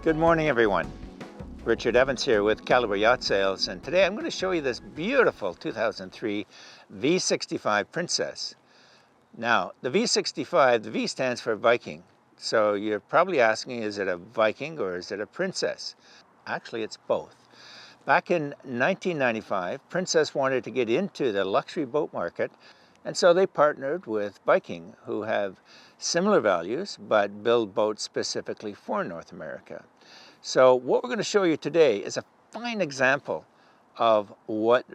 Good morning, everyone. Richard Evans here with Calibre Yacht Sales, and today I'm going to show you this beautiful 2003 V65 Princess. Now, the V65, the V stands for Viking. So you're probably asking, is it a Viking or is it a Princess? Actually, it's both. Back in 1995, Princess wanted to get into the luxury boat market, and so they partnered with Viking, who have similar values but build boats specifically for North America. So what we're going to show you today is a fine example of what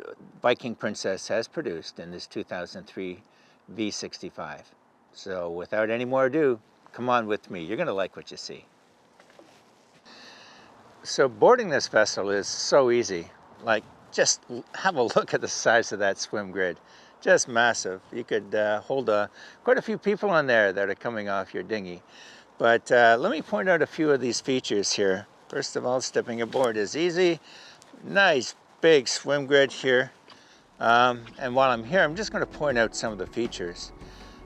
Viking Princess has produced in this 2003 V65. So without any more ado, come on with me. You're going to like what you see. So boarding this vessel is so easy. Like, just have a look at the size of that swim grid. Just massive. You could hold quite a few people on there that are coming off your dinghy. But let me point out a few of these features here. First of all, stepping aboard is easy. Nice big swim grid here. And while I'm here, I'm just going to point out some of the features.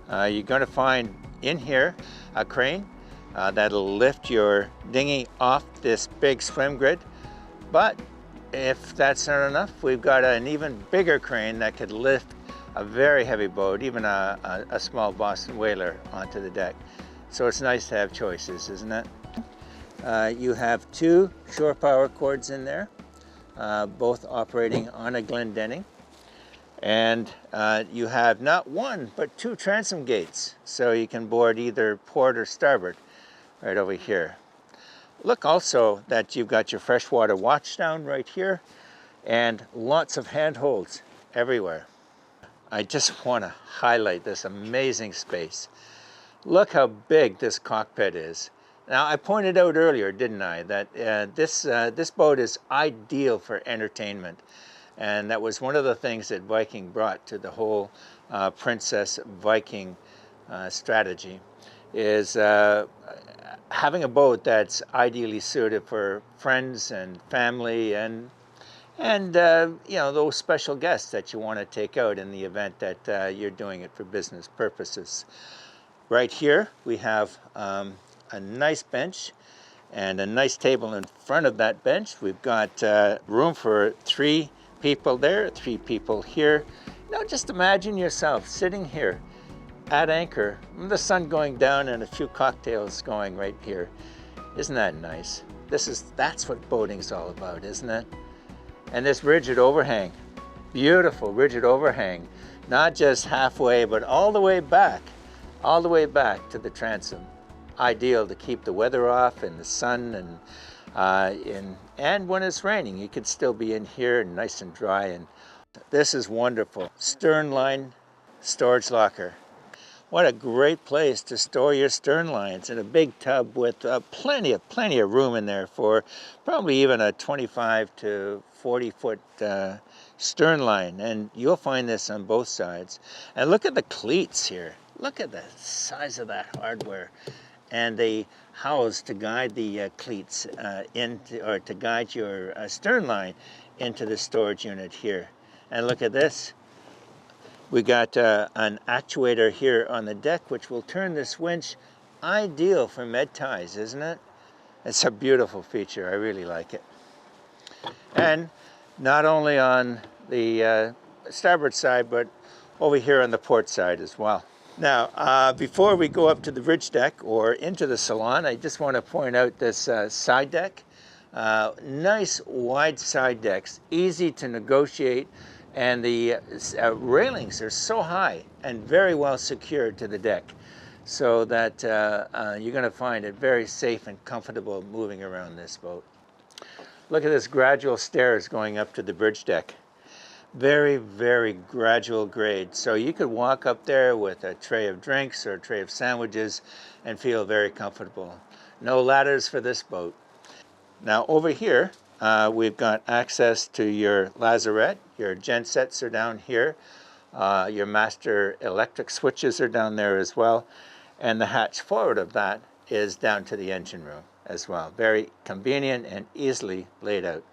You're going to find in here a crane that'll lift your dinghy off this big swim grid. But if that's not enough, we've got an even bigger crane that could lift a very heavy boat, even a small Boston whaler, onto the deck. So it's nice to have choices, isn't it? You have two shore power cords in there, both operating on a Glendenning. And you have not one, but two transom gates. So you can board either port or starboard right over here. Look also that you've got your freshwater watchdown right here and lots of handholds everywhere. I just want to highlight this amazing space. Look how big this cockpit is. Now, I pointed out earlier, didn't I, that this boat is ideal for entertainment. And that was one of the things that Viking brought to the whole Princess Viking strategy, is having a boat that's ideally suited for friends and family and you know, those special guests that you want to take out in the event that you're doing it for business purposes. Right here we have a nice bench and a nice table in front of that bench. We've got room for 3 people there, 3 people here. Now just imagine yourself sitting here at anchor, the sun going down and a few cocktails going right here. Isn't that nice? That's what boating's all about, isn't it? And this rigid overhang, beautiful rigid overhang, not just halfway, but all the way back to the transom. Ideal to keep the weather off and the sun, and when it's raining, you could still be in here and nice and dry. And this is wonderful. Stern line storage locker. What a great place to store your stern lines, in a big tub with plenty of room in there for probably even a 25 to 40 foot stern line. And you'll find this on both sides. And look at the cleats here. Look at the size of that hardware. And they house to guide the cleats to guide your stern line into the storage unit here. And look at this. We got an actuator here on the deck, which will turn this winch. Ideal for med ties, isn't it? It's a beautiful feature. I really like it. And not only on the starboard side, but over here on the port side as well. Now, before we go up to the bridge deck or into the salon, I just want to point out this side deck. Nice wide side decks, easy to negotiate, and the railings are so high and very well secured to the deck, so that you're going to find it very safe and comfortable moving around this boat. Look at this gradual stairs going up to the bridge deck. Very, very gradual grade. So you could walk up there with a tray of drinks or a tray of sandwiches and feel very comfortable. No ladders for this boat. Now over here, we've got access to your lazarette. Your gensets are down here. Your master electric switches are down there as well. And the hatch forward of that is down to the engine room as well. Very convenient and easily laid out.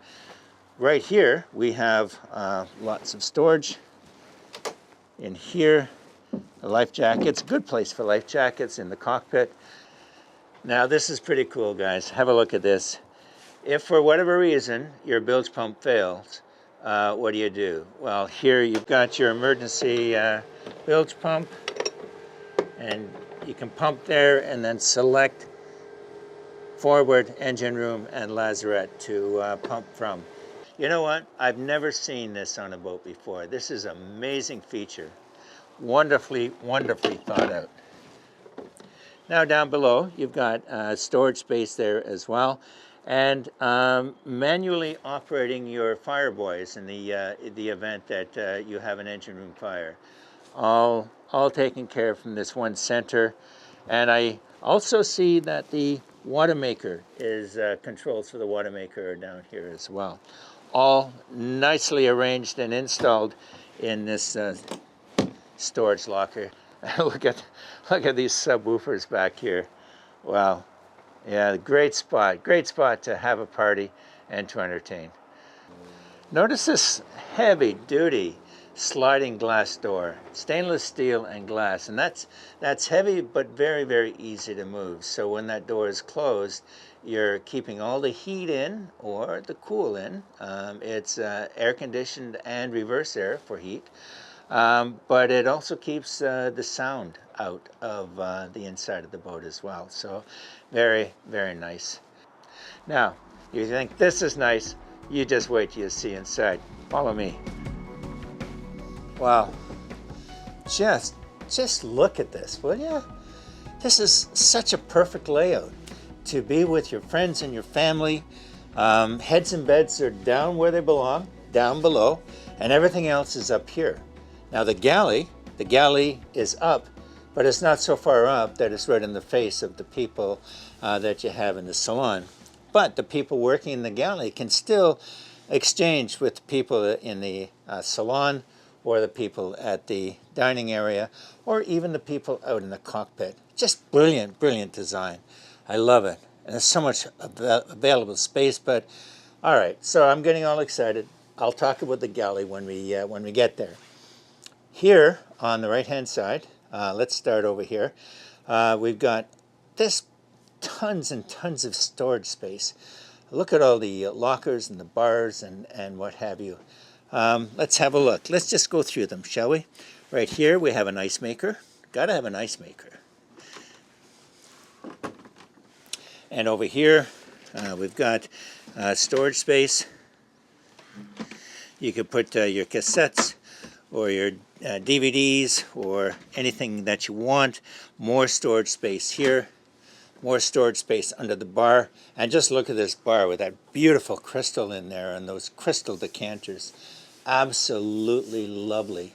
Right here, we have lots of storage. In here, the life jackets, good place for life jackets in the cockpit. Now this is pretty cool, guys. Have a look at this. If for whatever reason your bilge pump fails, what do? Well, here you've got your emergency bilge pump, and you can pump there and then select forward, engine room, and lazarette to pump from. You know what? I've never seen this on a boat before. This is an amazing feature. Wonderfully, wonderfully thought out. Now down below, you've got storage space there as well, and manually operating your fire buoys in the event that you have an engine room fire. All taken care of from this one center. And I also see that the water maker is controls for the water maker are down here as well. All nicely arranged and installed in this storage locker. look at these subwoofers back here. Wow. Yeah, great spot to have a party and to entertain. Notice this heavy duty sliding glass door, stainless steel and glass, and that's heavy but very, very easy to move. So when that door is closed, you're keeping all the heat in or the cool in. It's air conditioned and reverse air for heat, but it also keeps the sound out of the inside of the boat as well. So very, very nice. Now, you think this is nice, you just wait till you see inside. Follow me. Wow, just look at this, will you? This is such a perfect layout to be with your friends and your family. Heads and beds are down where they belong, down below, and everything else is up here. Now the galley is up, but it's not so far up that it's right in the face of the people that you have in the salon. But the people working in the galley can still exchange with the people in the salon, or the people at the dining area, or even the people out in the cockpit. Just brilliant, brilliant design. I love it. And there's so much available space, but all right, so I'm getting all excited. I'll talk about the galley when we get there. Here on the right-hand side, let's start over here. We've got this tons and tons of storage space. Look at all the lockers and the bars and what have you. Let's have a look. Let's just go through them, shall we? Right here we have an ice maker. Gotta have an ice maker. And over here we've got storage space. You could put your cassettes or your DVDs or anything that you want. More storage space here. More storage space under the bar. And just look at this bar with that beautiful crystal in there and those crystal decanters. Absolutely lovely.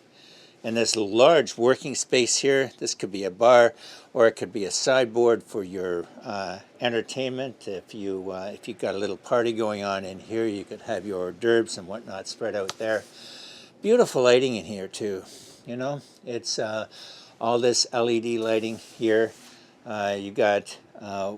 And this large working space here, this could be a bar or it could be a sideboard for your entertainment. If you've got a little party going on in here, you could have your hors d'oeuvres and whatnot spread out there. Beautiful lighting in here too. You know, it's all this LED lighting here. You got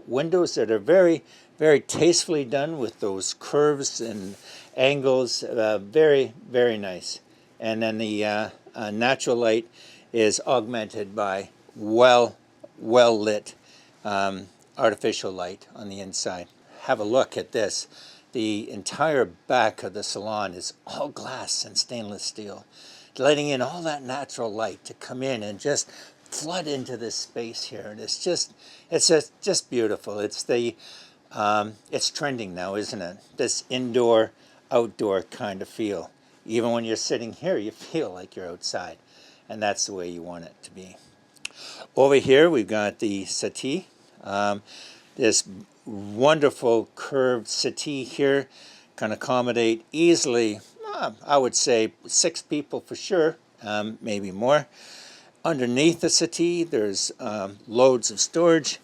windows that are very, very tastefully done with those curves and angles. Very, very nice. And then the natural light is augmented by well lit artificial light on the inside. Have a look at this. The entire back of the salon is all glass and stainless steel, letting in all that natural light to come in and just flood into this space here. And it's just beautiful. It's trending now, isn't it? This indoor outdoor kind of feel. Even when you're sitting here, you feel like you're outside, and that's the way you want it to be. Over here we've got the settee. This wonderful curved settee here can accommodate easily, I would say 6 people for sure, maybe more. Underneath the settee there's loads of storage.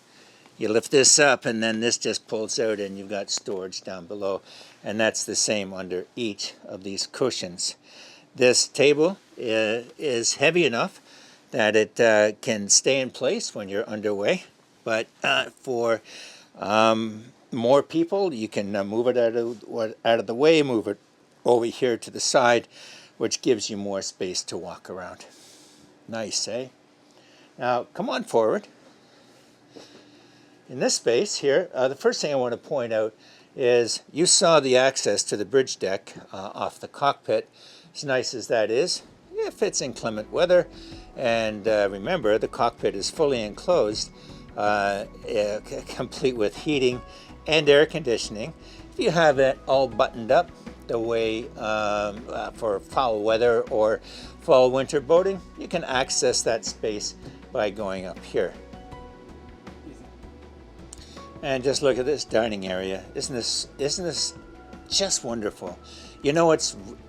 You lift this up and then this just pulls out and you've got storage down below, and that's the same under each of these cushions. This table is heavy enough that it can stay in place when you're underway, but for more people you can move it out of the way, move it over here to the side, which gives you more space to walk around. Nice, eh? Now come on forward. In this space here, the first thing I want to point out is you saw the access to the bridge deck off the cockpit. As nice as that is, it fits inclement weather. And remember, the cockpit is fully enclosed, complete with heating and air conditioning. If you have it all buttoned up the way for foul weather or fall winter boating, you can access that space by going up here. And just look at this dining area. Isn't this just wonderful? You know,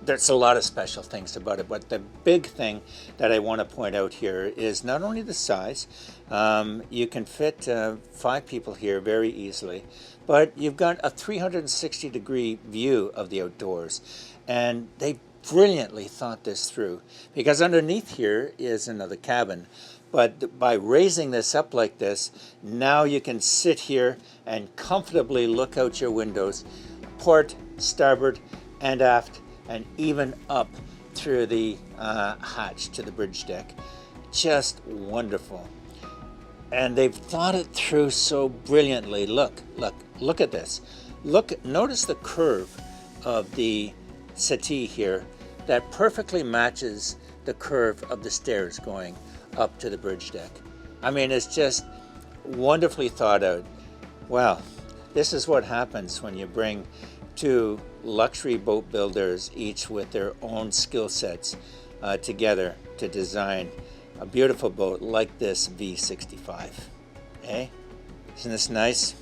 there's a lot of special things about it, but the big thing that I want to point out here is not only the size. You can fit 5 people here very easily, but you've got a 360-degree view of the outdoors, and they brilliantly thought this through, because underneath here is another cabin. But by raising this up like this, now you can sit here and comfortably look out your windows, port, starboard, and aft, and even up through the hatch to the bridge deck. Just wonderful. And they've thought it through so brilliantly. Look at this. Notice the curve of the settee here that perfectly matches the curve of the stairs going up to the bridge deck. I mean, it's just wonderfully thought out. Well, this is what happens when you bring 2 luxury boat builders, each with their own skill sets, together to design a beautiful boat like this V65. Hey, isn't this nice?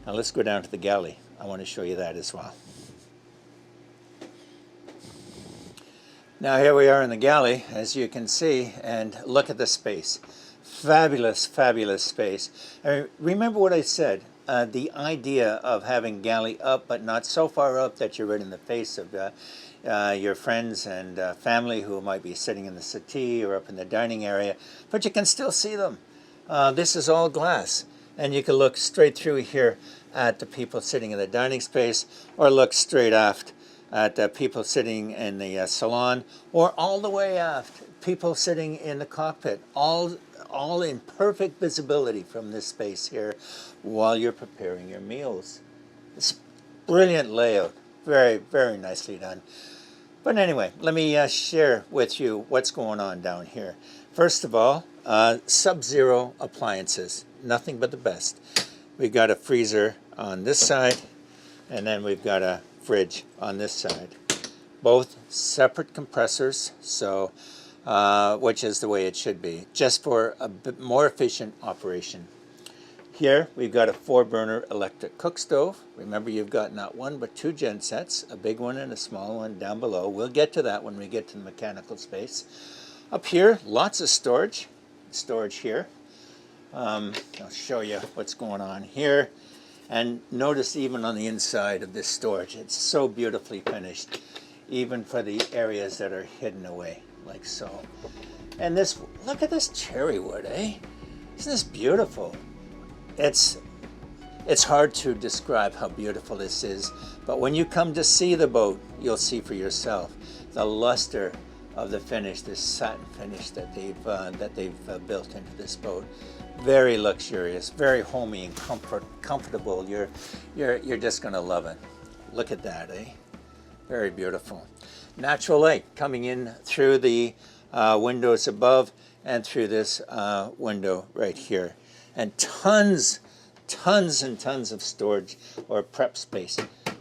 Now let's go down to the galley. I want to show you that as well. Now here we are in the galley, as you can see, and look at the space. Fabulous, fabulous space. Remember what I said, the idea of having galley up, but not so far up that you're right in the face of your friends and family who might be sitting in the settee or up in the dining area, but you can still see them. This is all glass, and you can look straight through here at the people sitting in the dining space, or look straight aft at people sitting in the salon, or all the way aft, people sitting in the cockpit, all in perfect visibility from this space here while you're preparing your meals. It's brilliant layout, very, very nicely done. But anyway, let me share with you what's going on down here. First of all, sub-zero appliances, nothing but the best. We've got a freezer on this side, and then we've got a fridge on this side. Both separate compressors, so which is the way it should be, just for a bit more efficient operation. Here we've got a 4-burner electric cook stove. Remember, you've got not 1 but 2 gen sets, a big one and a small one down below. We'll get to that when we get to the mechanical space. Up here, lots of storage here. I'll show you what's going on here. And notice even on the inside of this storage, it's so beautifully finished, even for the areas that are hidden away, like so. And this, look at this cherry wood, eh? Isn't this beautiful? It's hard to describe how beautiful this is, but when you come to see the boat, you'll see for yourself the luster of the finish, this satin finish that they've built into this boat. Very luxurious, very homey and comfortable. You're just going to love it. Look at that, eh? Very beautiful. Natural light coming in through the windows above and through this window right here, and tons and tons of storage or prep space.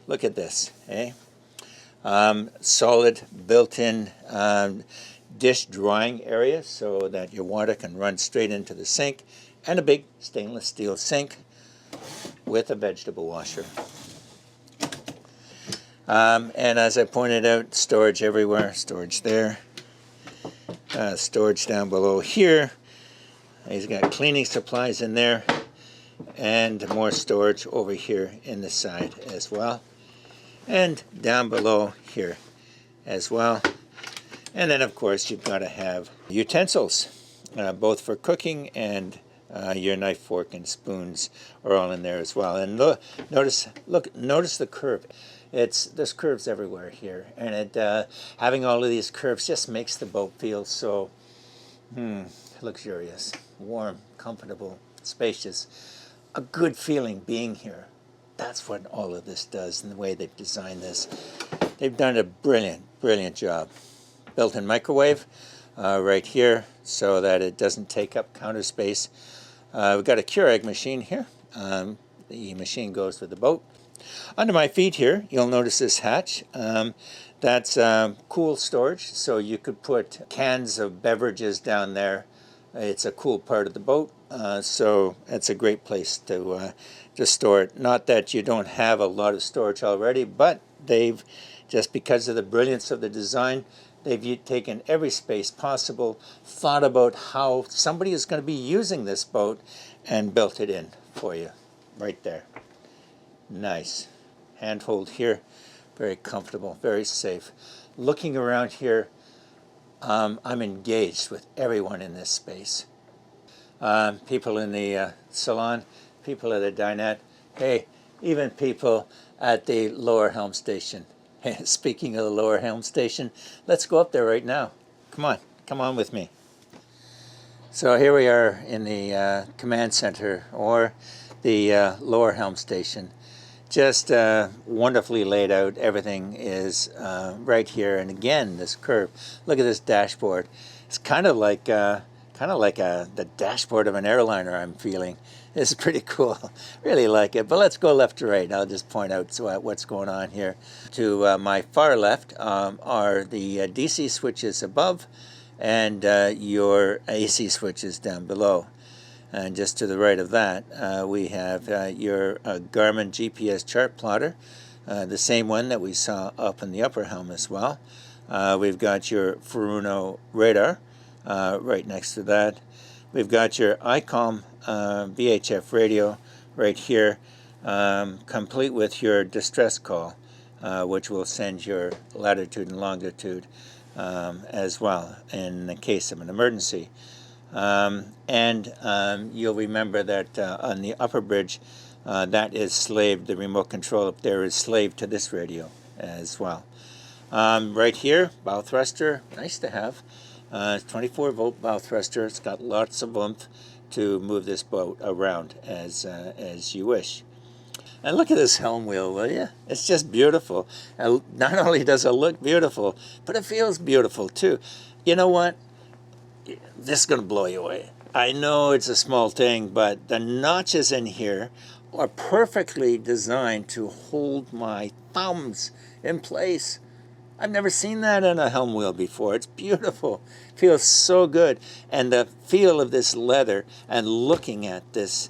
Look at this, eh? Solid built-in dish drying area so that your water can run straight into the sink, and a big stainless steel sink with a vegetable washer. And as I pointed out, storage everywhere, storage there, storage down below here. He's got cleaning supplies in there, and more storage over here in the side as well, and down below here as well. And then of course you've got to have utensils, both for cooking and your knife, fork, and spoons are all in there as well. And notice the curve. There's curves everywhere here, and having all of these curves just makes the boat feel so luxurious, warm, comfortable, spacious. A good feeling being here. that's what all of this does, and the way they've designed this. They've done a brilliant, brilliant job. Built-in microwave right here so that it doesn't take up counter space. We've got a Keurig machine here. The machine goes with the boat. Under my feet here, you'll notice this hatch. That's cool storage, so you could put cans of beverages down there. It's a cool part of the boat, so it's a great place to store it. Not that you don't have a lot of storage already, but they've, just because of the brilliance of the design, they've taken every space possible, thought about how somebody is going to be using this boat, and built it in for you right there. Nice. Handhold here. Very comfortable, very safe. Looking around here, I'm engaged with everyone in this space. People in the salon, people at the dinette, hey, even people at the lower helm station. Speaking of the lower helm station, let's go up there right now. Come on with me. So here we are in the command center, or the lower helm station. Just wonderfully laid out. Everything is right here, and again, this curve. Look at this dashboard. It's kind of like the dashboard of an airliner. I'm feeling. It's pretty cool. Really like it. But let's go left to right. I'll just point out what's going on here. To my far left are the DC switches above, and your AC switches down below. And just to the right of that, we have your Garmin GPS chart plotter, the same one that we saw up in the upper helm as well. We've got your Furuno radar right next to that. We've got your ICOM VHF radio right here, complete with your distress call, which will send your latitude and longitude as well in the case of an emergency. You'll remember that on the upper bridge, that is slaved, the remote control up there is slaved to this radio as well. Right here, bow thruster, nice to have. 24 volt bow thruster. It's got lots of oomph to move this boat around as you wish. And look at this helm wheel, will you? It's just beautiful. And not only does it look beautiful, but it feels beautiful too. You know what? This is going to blow you away. I know it's a small thing, but the notches in here are perfectly designed to hold my thumbs in place. I've never seen that on a helm wheel before. It's beautiful. It feels so good. And the feel of this leather, and looking at this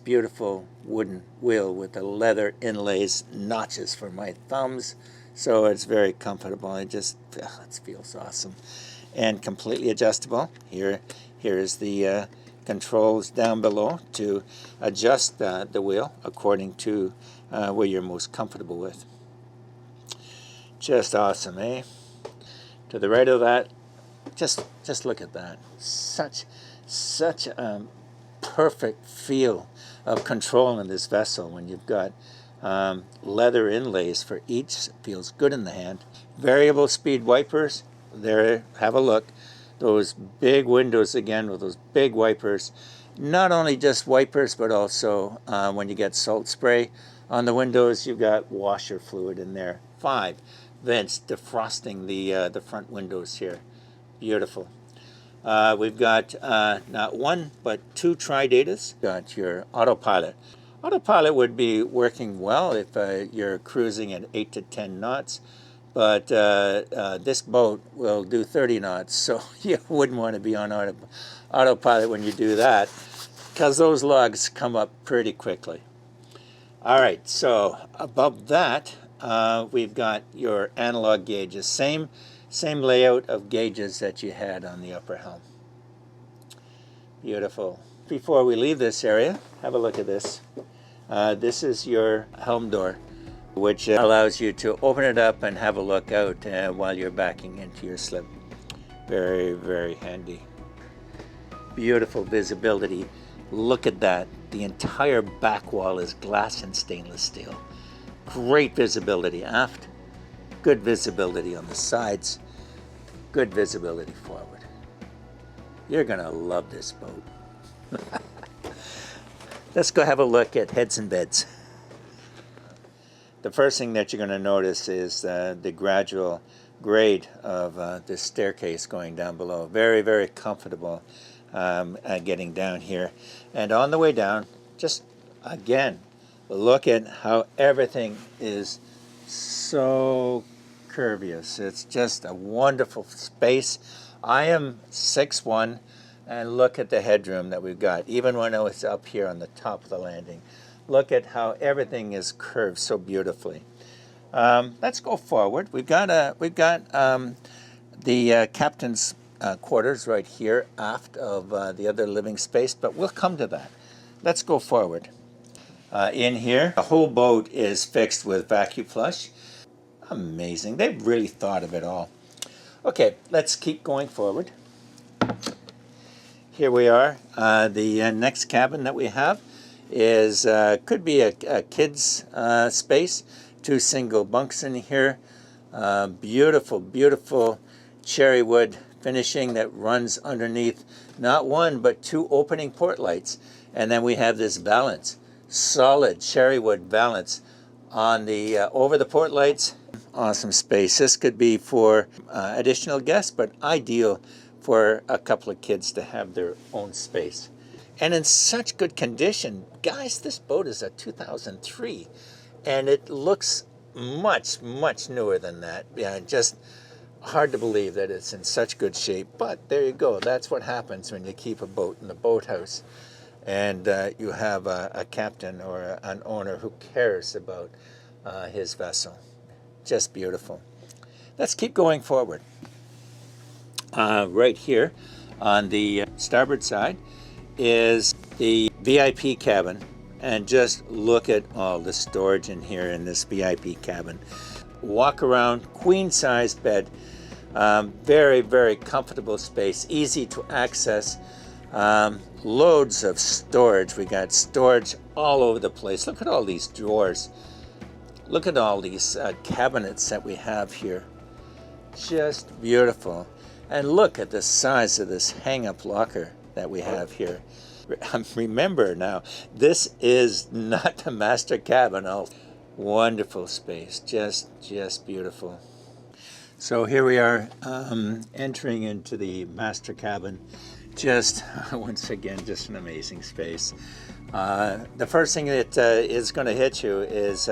beautiful wooden wheel with the leather inlays, notches for my thumbs. So it's very comfortable. It feels awesome. And completely adjustable. Here is the controls down below to adjust the wheel according to where you're most comfortable with. Just awesome, eh? To the right of that, just look at that. Such a perfect feel of control in this vessel when you've got leather inlays for each. Feels good in the hand. Variable speed wipers. There, have a look. Those big windows again with those big wipers. Not only just wipers, but also when you get salt spray on the windows, you've got washer fluid in there. 5 vents defrosting the front windows here. Beautiful. We've got not one, but 2 tri-datas. Got your autopilot. Autopilot would be working well if you're cruising at 8 to 10 knots. But this boat will do 30 knots, so you wouldn't want to be on autopilot when you do that, because those logs come up pretty quickly. All right, so above that, we've got your analog gauges. Same layout of gauges that you had on the upper helm. Beautiful. Before we leave this area, have a look at this. This is your helm door, which allows you to open it up and have a look out while you're backing into your slip. Very, very handy. Beautiful visibility. Look at that. The entire back wall is glass and stainless steel. Great visibility aft. Good visibility on the sides. Good visibility forward. You're going to love this boat. Let's go have a look at heads and beds. the first thing that you're going to notice is the gradual grade of this staircase going down below. Very, very comfortable getting down here. And on the way down, just again, look at how everything is so curvious. It's just a wonderful space. I am 6'1", and look at the headroom that we've got, even when it's up here on the top of the landing. Look at how everything is curved so beautifully. Let's go forward. We've got the captain's quarters right here aft of the other living space, but we'll come to that. Let's go forward. In here, the whole boat is fixed with vacuum flush. Amazing. They've really thought of it all. Okay, let's keep going forward. Here we are. The next cabin that we have is could be a kid's space. 2 single bunks in here. Beautiful, beautiful cherry wood finishing that runs underneath not 1 but 2 opening port lights. And then we have this valance, solid cherry wood valance on the over the port lights. Awesome space. This could be for additional guests, but ideal for a couple of kids to have their own space. And in such good condition. Guys, this boat is a 2003, and it looks much, much newer than that. Yeah, just hard to believe that it's in such good shape, but there you go. That's what happens when you keep a boat in the boathouse, and you have a captain or an owner who cares about his vessel. Just beautiful. Let's keep going forward. Right here on the starboard side is the VIP cabin, and just look at all the storage in here in this VIP cabin. Walk around, queen size bed, very, very comfortable space, easy to access, loads of storage. We got storage all over the place. Look at all these drawers. Look at all these cabinets that we have here. Just beautiful. And look at the size of this hang-up locker that we have here. Remember now, this is not the master cabin. Oh, wonderful space. Just beautiful. So here we are entering into the master cabin. Just, once again, just an amazing space. The first thing that is going to hit you is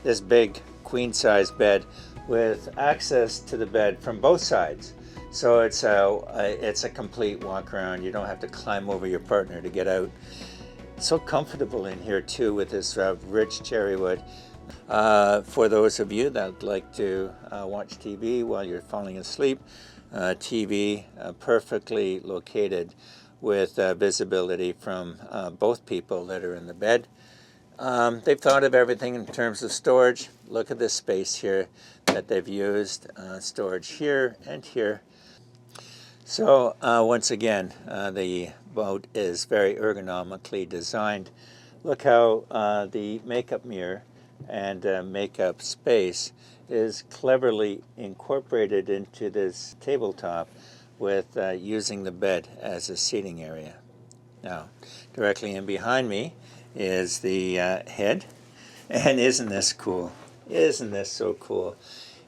this big queen-size bed with access to the bed from both sides. So it's a complete walk around. You don't have to climb over your partner to get out. So comfortable in here too with this rich cherry wood. For those of you that like to watch TV while you're falling asleep, TV perfectly located with visibility from both people that are in the bed. They've thought of everything in terms of storage. Look at this space here that they've used. Storage here and here. So once again, the boat is very ergonomically designed. Look how the makeup mirror and makeup space is cleverly incorporated into this tabletop with using the bed as a seating area. Now, directly in behind me is the head, and isn't this cool? Isn't this so cool?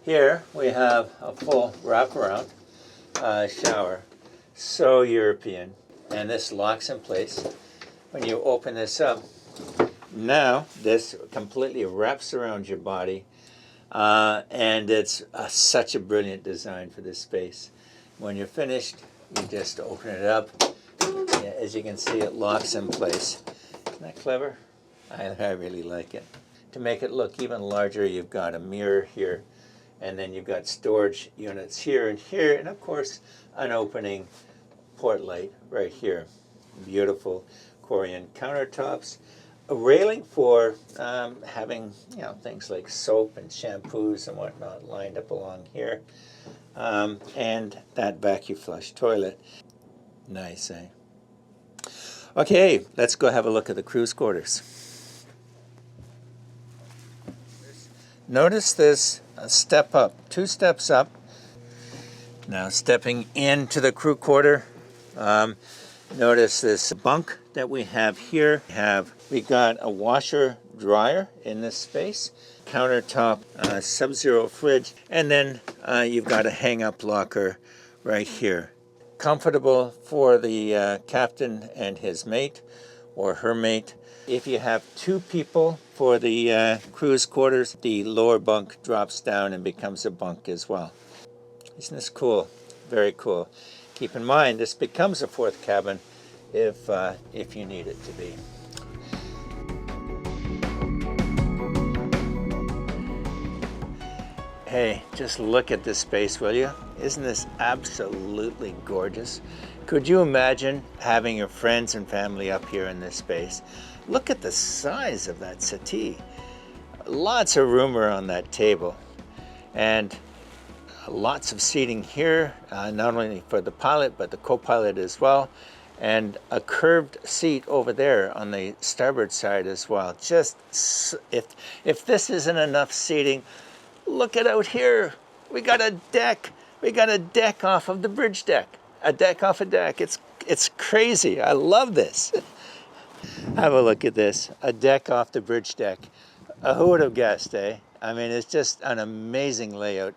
Here we have a full wraparound shower, so European, and this locks in place. When you open this up, now this completely wraps around your body, and it's such a brilliant design for this space. When you're finished, you just open it up. Yeah, as you can see, it locks in place. Isn't that clever? I really like it. To make it look even larger, you've got a mirror here, and then you've got storage units here and here, and of course an opening port light right here. Beautiful Korean countertops. A railing for having things like soap and shampoos and whatnot lined up along here, and that vacuum flush toilet. Nice, eh? Okay, let's go have a look at the crew's quarters. Notice this step up, 2 steps up. Now stepping into the crew quarter, notice this bunk that we have here. We got a washer dryer in this space. countertop, sub-zero fridge, and then you've got a hang-up locker right here. Comfortable for the captain and his mate or her mate. If you have two people for the crew's quarters, the lower bunk drops down and becomes a bunk as well. Isn't this cool? Very cool. Keep in mind, this becomes a fourth cabin if you need it to be. Hey, just look at this space, will you? Isn't this absolutely gorgeous? Could you imagine having your friends and family up here in this space? Look at the size of that settee. Lots of room around that table. And lots of seating here, not only for the pilot, but the co-pilot as well. And a curved seat over there on the starboard side as well. Just, if this isn't enough seating, look at out here. We got a deck. We got a deck off of the bridge deck. A deck off a deck. It's crazy. I love this. Have a look at this. A deck off the bridge deck. Who would have guessed, eh? I mean, it's just an amazing layout.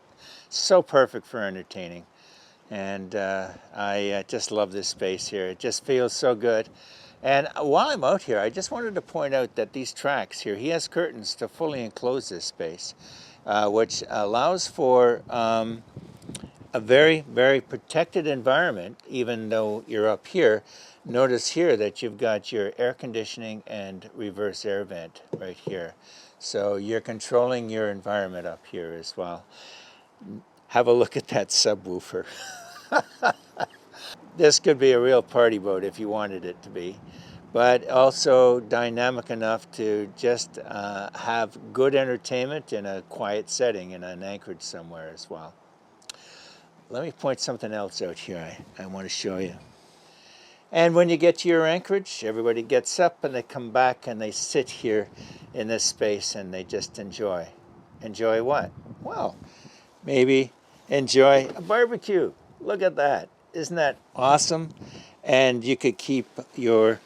So perfect for entertaining. And I just love this space here. It just feels so good. And while I'm out here, I just wanted to point out that these tracks here, he has curtains to fully enclose this space. Which allows for a very, very protected environment, even though you're up here. Notice here that you've got your air conditioning and reverse air vent right here. So you're controlling your environment up here as well. Have a look at that subwoofer. This could be a real party boat if you wanted it to be. But also dynamic enough to just have good entertainment in a quiet setting in an anchorage somewhere as well. Let me point something else out here I want to show you. And when you get to your anchorage, everybody gets up and they come back and they sit here in this space and they just enjoy. Enjoy what? Well, maybe enjoy a barbecue. Look at that. Isn't that awesome? And you could keep your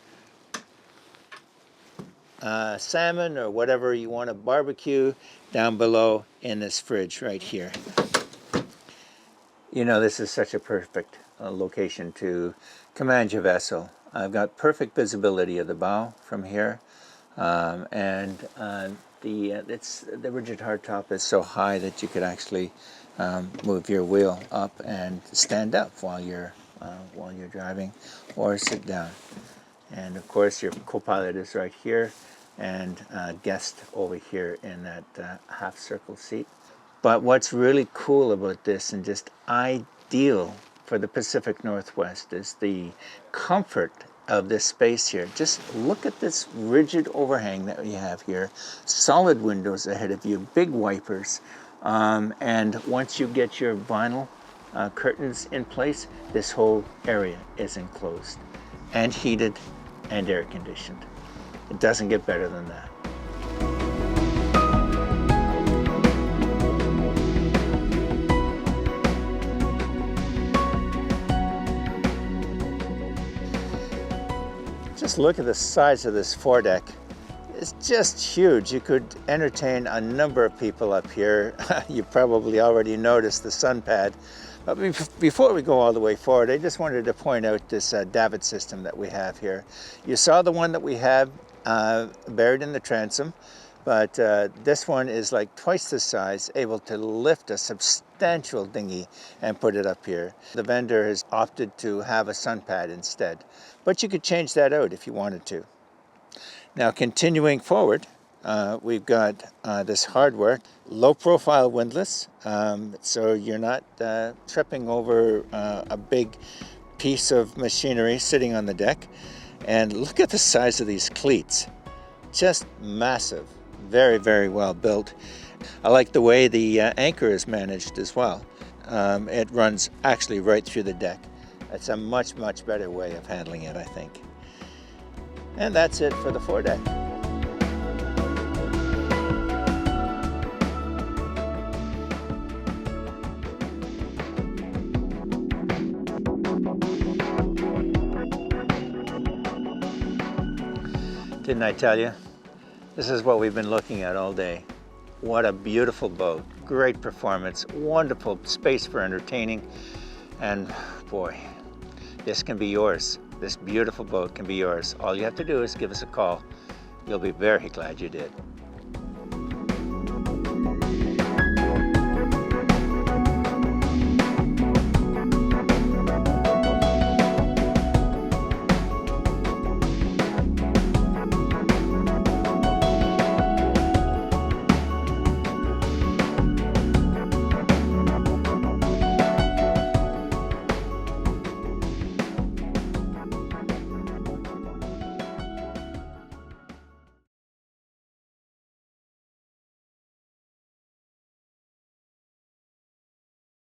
salmon or whatever you want to barbecue down below in this fridge right here. You know, this is such a perfect location to command your vessel. I've got perfect visibility of the bow from here, and the rigid hardtop is so high that you could actually move your wheel up and stand up while you're driving, or sit down. And of course, your co-pilot is right here, and guest over here in that half circle seat. But what's really cool about this and just ideal for the Pacific Northwest is the comfort of this space here. Just look at this rigid overhang that we have here. Solid windows ahead of you, big wipers. And once you get your vinyl curtains in place, this whole area is enclosed and heated and air conditioned. It doesn't get better than that. Just look at the size of this foredeck. It's just huge. You could entertain a number of people up here. You probably already noticed the sun pad. But before we go all the way forward, I just wanted to point out this davit system that we have here. You saw the one that we have buried in the transom, but this one is like twice the size, able to lift a substantial dinghy and put it up here. The vendor has opted to have a sun pad instead, but you could change that out if you wanted to. Now, continuing forward, we've got this hardware, low profile windlass, so you're not tripping over a big piece of machinery sitting on the deck. And look at the size of these cleats, just massive, very, very well built. I like the way the anchor is managed as well. It runs actually right through the deck. It's a much, much better way of handling it, I think. And that's it for the foredeck. Didn't I tell you? This is what we've been looking at all day. What a beautiful boat. Great performance, wonderful space for entertaining, and boy, this can be yours. This beautiful boat can be yours. All you have to do is give us a call. You'll be very glad you did.